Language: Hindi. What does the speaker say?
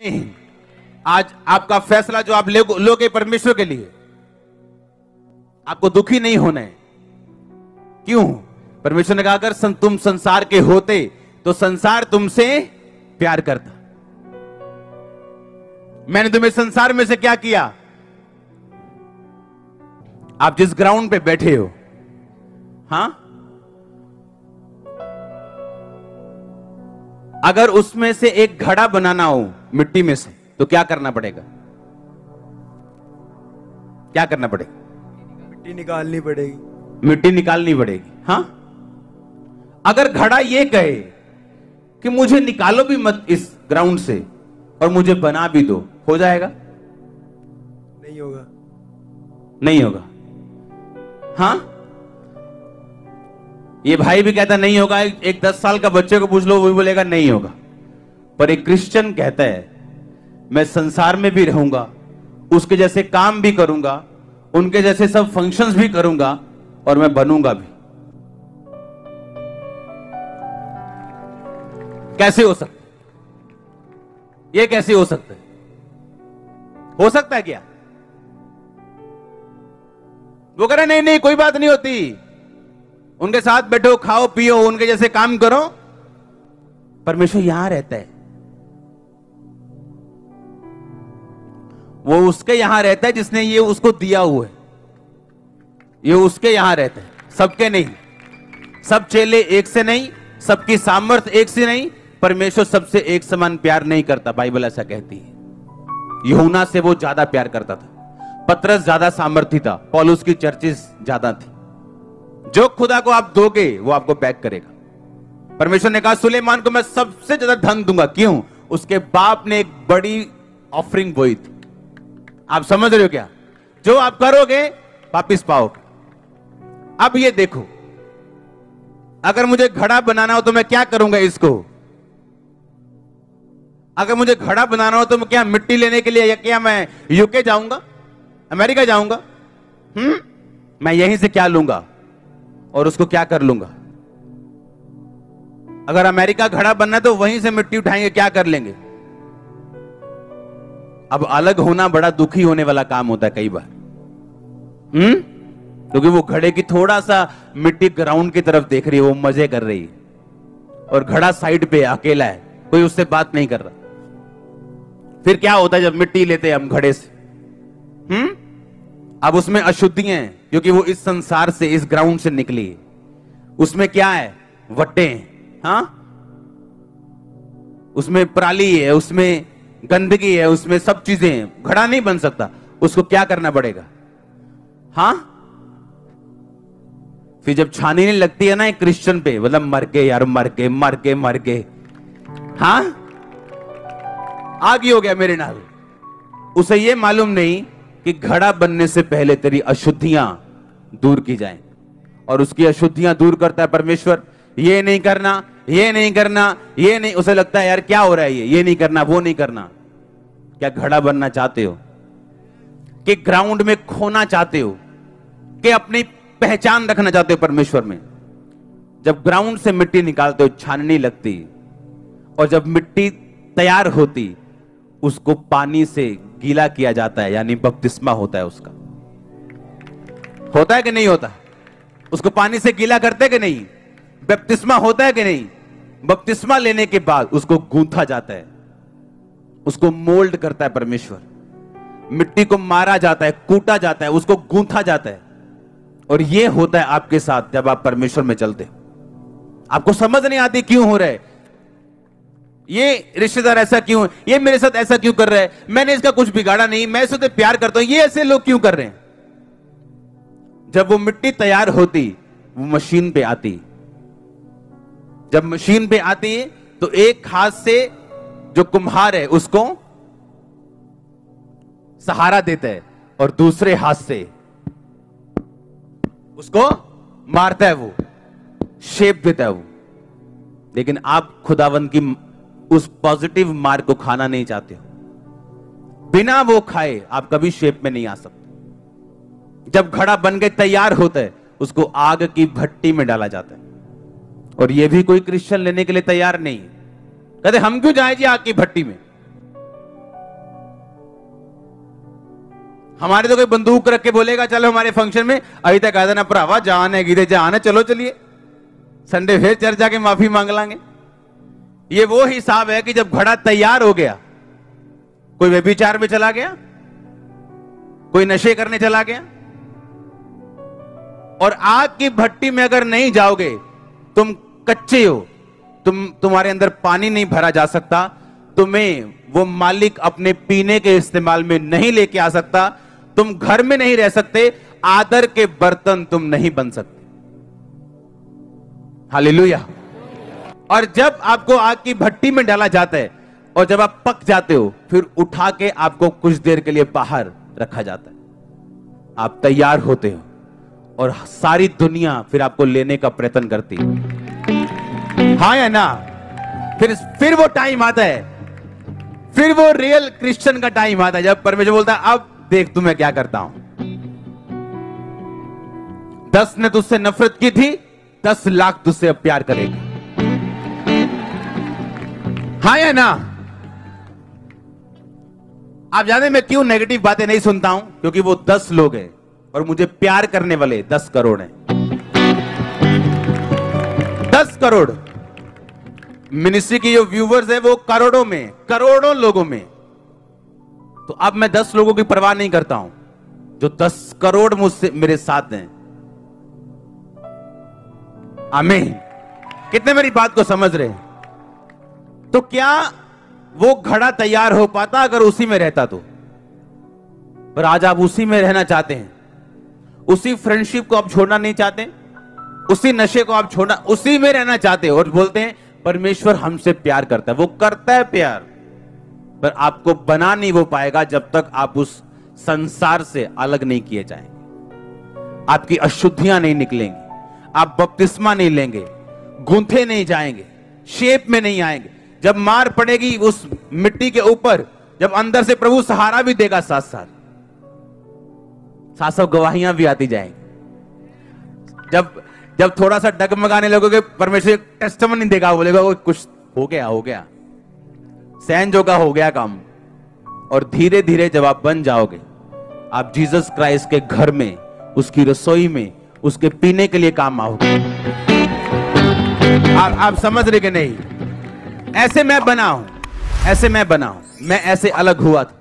नहीं, आज आपका फैसला जो आप लोगे परमेश्वर के लिए, आपको दुखी नहीं होना है। क्यों? परमेश्वर ने कहा अगर तुम संसार के होते तो संसार तुमसे प्यार करता। मैंने तुम्हें संसार में से क्या किया? आप जिस ग्राउंड पे बैठे हो, हां, अगर उसमें से एक घड़ा बनाना हो मिट्टी में से, तो क्या करना पड़ेगा? क्या करना पड़ेगा? मिट्टी निकालनी पड़ेगी। मिट्टी निकालनी पड़ेगी। हां, अगर घड़ा ये कहे कि मुझे निकालो भी मत इस ग्राउंड से और मुझे बना भी दो, हो जाएगा? नहीं होगा। नहीं होगा। हां, ये भाई भी कहता नहीं होगा। एक 10 साल का बच्चे को पूछ लो, वो भी बोलेगा नहीं होगा। पर एक क्रिश्चियन कहता है मैं संसार में भी रहूंगा, उसके जैसे काम भी करूंगा, उनके जैसे सब फंक्शंस भी करूंगा और मैं बनूंगा भी। कैसे हो सकता? ये कैसे हो सकता है? हो सकता है क्या? वो कह रहे नहीं नहीं कोई बात नहीं होती, उनके साथ बैठो, खाओ पियो, उनके जैसे काम करो। परमेश्वर यहां रहता है, वो उसके यहां रहता है जिसने ये उसको दिया हुआ है। ये उसके यहां रहता है, सबके नहीं। सब चेले एक से नहीं, सबकी सामर्थ्य एक से नहीं। परमेश्वर सबसे एक समान प्यार नहीं करता, बाइबल ऐसा कहती है। यूहन्ना से वो ज्यादा प्यार करता था, पतरस ज्यादा सामर्थ्य था, पौलुस की चर्चेस ज्यादा थी। जो खुदा को आप दोगे वो आपको बैक करेगा। परमेश्वर ने कहा सुलेमान को मैं सबसे ज्यादा धन दूंगा। क्यों? उसके बाप ने एक बड़ी ऑफरिंग बोई थी। आप समझ रहे हो क्या? जो आप करोगे वापिस पाओगे। अब ये देखो, अगर मुझे घड़ा बनाना हो तो मैं क्या करूंगा इसको? अगर मुझे घड़ा बनाना हो तो मैं क्या मिट्टी लेने के लिए, या क्या मैं यूके जाऊंगा, अमेरिका जाऊंगा? मैं यहीं से क्या लूंगा और उसको क्या कर लूंगा? अगर अमेरिका घड़ा बनना है तो वहीं से मिट्टी उठाएंगे, क्या कर लेंगे? अब अलग होना बड़ा दुखी होने वाला काम होता है कई बार, क्योंकि वो घड़े की थोड़ा सा मिट्टी ग्राउंड की तरफ देख रही है, वो मजे कर रही है, और घड़ा साइड पे अकेला है, कोई उससे बात नहीं कर रहा। फिर क्या होता है जब मिट्टी लेते हैं हम घड़े से? अब उसमें अशुद्धियां हैं, क्योंकि वो इस संसार से, इस ग्राउंड से निकली है। उसमें क्या है? वट्टे हैं। हाँ, उसमें पराली है, उसमें गंदगी है, उसमें सब चीजें हैं। घड़ा नहीं बन सकता। उसको क्या करना पड़ेगा? हाँ, फिर जब छाननी लगती है ना एक क्रिश्चियन पे, मतलब मर के यार, मर के मर के मर के, हाँ, आगे हो गया मेरे नाल। उसे ये मालूम नहीं कि घड़ा बनने से पहले तेरी अशुद्धियां दूर की जाएं, और उसकी अशुद्धियां दूर करता है परमेश्वर। ये नहीं करना, ये नहीं करना, ये नहीं। उसे लगता है यार क्या हो रहा है, ये नहीं करना, वो नहीं करना। क्या घड़ा बनना चाहते हो? कि ग्राउंड में खोना चाहते हो? कि अपनी पहचान रखना चाहते हो परमेश्वर में? जब ग्राउंड से मिट्टी निकालते हो, छाननी लगती, और जब मिट्टी तैयार होती, उसको पानी से गीला किया जाता है, यानी बपतिस्मा होता है उसका। होता है कि नहीं होता? उसको पानी से गीला करते कि नहीं? बपतिस्मा होता है कि नहीं? बपतिस्मा लेने के बाद उसको गूंथा जाता है, उसको मोल्ड करता है परमेश्वर। मिट्टी को मारा जाता है, कूटा जाता है, उसको गूंथा जाता है। और यह होता है आपके साथ जब आप परमेश्वर में चलते हो। आपको समझ नहीं आती क्यों हो रहा है, ये रिश्तेदार ऐसा क्यों, ये मेरे साथ ऐसा क्यों कर रहा है, मैंने इसका कुछ बिगाड़ा नहीं, मैं इससे प्यार करता हूं, ये ऐसे लोग क्यों कर रहे हैं? जब वो मिट्टी तैयार होती, वो मशीन पे आती। जब मशीन पे आती तो एक हाथ से जो कुम्हार है उसको सहारा देता है, और दूसरे हाथ से उसको मारता है, वो शेप देता है वो। लेकिन आप खुदावंद की उस पॉजिटिव मार्ग को खाना नहीं चाहते हो। बिना वो खाए आप कभी शेप में नहीं आ सकते। जब घड़ा बन के तैयार होता है, उसको आग की भट्टी में डाला जाता है, और ये भी कोई क्रिश्चियन लेने के लिए तैयार नहीं है। कहते हम क्यों जाए जी आग की भट्टी में? हमारे तो कोई बंदूक रख के बोलेगा चलो हमारे फंक्शन में, अभी तक कहता ना भरावा जान है गीते जान है, चलो चलिए संडे फिर चर्च जाके माफी मांग लांगे। ये वो हिसाब है कि जब घड़ा तैयार हो गया, कोई व्यभिचार में चला गया, कोई नशे करने चला गया, और आग की भट्टी में अगर नहीं जाओगे, तुम कच्चे हो, तुम्हारे अंदर पानी नहीं भरा जा सकता, तुम्हें वो मालिक अपने पीने के इस्तेमाल में नहीं लेके आ सकता, तुम घर में नहीं रह सकते, आदर के बर्तन तुम नहीं बन सकते। हालेलुया। और जब आपको आग की भट्टी में डाला जाता है और जब आप पक जाते हो, फिर उठा के आपको कुछ देर के लिए बाहर रखा जाता है, आप तैयार होते हो और सारी दुनिया फिर आपको लेने का प्रयत्न करती है। हाँ या ना? फिर वो टाइम आता है, फिर वो रियल क्रिश्चियन का टाइम आता है जब परमेश्वर बोलता है अब देख तुम्हें क्या करता हूं। 10 ने तुझसे नफरत की थी, 10 लाख तुझसे अब प्यार करेगा। हाँ या ना? आप जानते मैं क्यों नेगेटिव बातें नहीं सुनता हूं? क्योंकि वो 10 लोग हैं और मुझे प्यार करने वाले 10 करोड़ हैं। 10 करोड़ मिनिस्ट्री की जो व्यूवर्स है वो करोड़ों में, करोड़ों लोगों में। तो अब मैं 10 लोगों की परवाह नहीं करता हूं, जो 10 करोड़ मुझसे मेरे साथ हैं। आमीन। कितने मेरी बात को समझ रहे हैं? तो क्या वो घड़ा तैयार हो पाता अगर उसी में रहता तो? पर आज आप उसी में रहना चाहते हैं, उसी फ्रेंडशिप को आप छोड़ना नहीं चाहते, उसी नशे को आप छोड़ना, उसी में रहना चाहते हो और बोलते हैं परमेश्वर हमसे प्यार करता है। वो करता है प्यार, पर आपको बना नहीं वो पाएगा जब तक आप उस संसार से अलग नहीं किए जाएंगे। आपकी अशुद्धियां नहीं निकलेंगी, आप बपतिस्मा नहीं लेंगे, गूंथे नहीं जाएंगे, शेप में नहीं आएंगे। जब मार पड़ेगी उस मिट्टी के ऊपर, जब अंदर से प्रभु सहारा भी देगा, साथ साथ गवाहियां भी आती जाएंगी। जब थोड़ा सा डगमगाने लगोगे, परमेश्वर टेस्टिमनी देगा, बोलेगा वो कुछ हो गया, सहन जोगा हो गया काम। और धीरे धीरे जब आप बन जाओगे, आप जीसस क्राइस्ट के घर में, उसकी रसोई में, उसके पीने के लिए काम आओगे। आप समझ रहे कि नहीं? ऐसे मैं बना हूं, मैं ऐसे अलग हुआ था।